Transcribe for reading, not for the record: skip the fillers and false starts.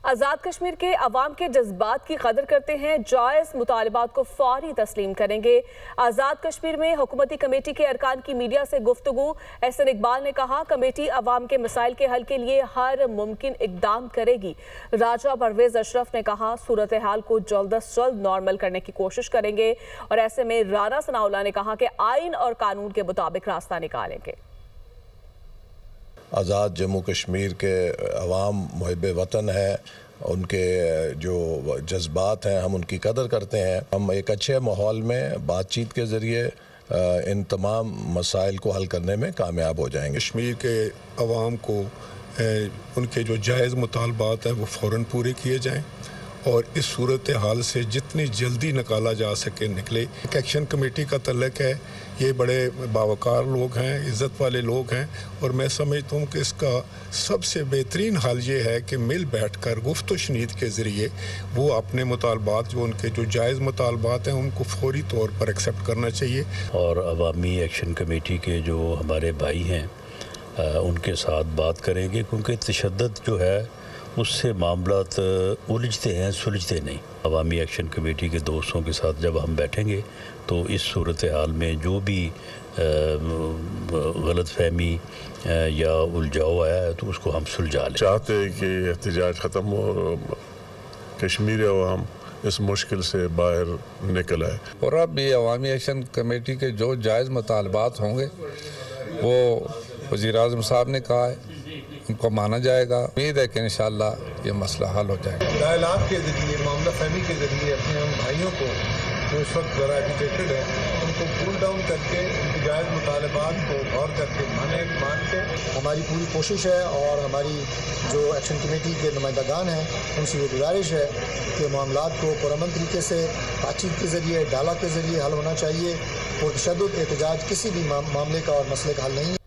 آزاد کشمیر کے عوام کے جذبات کی قدر کرتے ہیں، جائز مطالبات کو فوری تسلیم کریں گے۔ آزاد کشمیر میں حکومتی کمیٹی کے ارکان کی میڈیا سے گفتگو۔ احسن اقبال نے کہا کمیٹی عوام کے مسائل کے حل کے لیے ہر ممکن اقدام کرے گی۔ راجہ پرویز اشرف نے کہا صورتحال کو جلد از جلد نارمل کرنے کی کوشش کریں گے، اور ایسے میں رانا ثناءاللہ نے کہا کہ آئین اور قانون کے مطابق راستہ نکالیں گے۔ آزاد جموں کشمیر کے عوام محب وطن ہیں، ان کے جو جذبات ہیں ہم ان کی قدر کرتے ہیں۔ ہم ایک اچھے ماحول میں بات چیت کے ذریعے ان تمام مسائل کو حل کرنے میں کامیاب ہو جائیں گے۔ کشمیر کے عوام کو ان کے جو جائز مطالبات ہیں وہ فوراً پورے کیے جائیں، اور اس صورتحال سے جتنی جلدی نکالا جا سکے نکلے۔ ایک ایکشن کمیٹی کا تعلق ہے، یہ بڑے باوقار لوگ ہیں، عزت والے لوگ ہیں، اور میں سمجھتا ہوں کہ اس کا سب سے بہترین حل یہ ہے کہ مل بیٹھ کر گفت و شنید کے ذریعے وہ اپنے مطالبات، جو ان کے جو جائز مطالبات ہیں، ان کو فوری طور پر ایکسیپٹ کرنا چاہیے۔ اور عوامی ایکشن کمیٹی کے جو ہمارے بھائی ہیں ان کے ساتھ بات کریں گے، کیونکہ تشدد جو ہے اس سے معاملات الجھتے ہیں، سلجھتے نہیں۔ عوامی ایکشن کمیٹی کے دوستوں کے ساتھ جب ہم بیٹھیں گے تو اس صورتحال میں جو بھی غلط فہمی یا الجھاؤ آیا ہے تو اس کو ہم سلجھا لیں۔ چاہتے ہیں کہ احتجاج ختم ہو اور کشمیری عوام اس مشکل سے باہر نکل آئے۔ اور اب بھی عوامی ایکشن کمیٹی کے جو جائز مطالبات ہوں گے وہ وزیر اعظم صاحب نے کہا ہے، ان کو مانا جائے گا۔ امید ہے کہ انشاءاللہ یہ مسئلہ حل ہو جائے گا۔ ڈائلاگ کے ذریعے، معاملہ فہمی کے ذریعے اپنے ہم بھائیوں کو جو اس وقت ذرا ایجیٹیٹڈ ہے ان کو کول ڈاؤن کر کے ان کی جائز مطالبات کو غور کر کے مان کے ہماری پوری کوشش ہے، اور ہماری جو ایکشن کمیٹی کے نمائندگان ہیں ان سے یہ گزارش ہے کہ معاملات کو پرامن طریقے سے بات چیت کے ذریعے، ڈائلاگ کے ذریعے حل ہونا چاہیے، اور تشدد احتجاج کسی بھی معاملے کا اور مسئلے کا حل نہیں ہے۔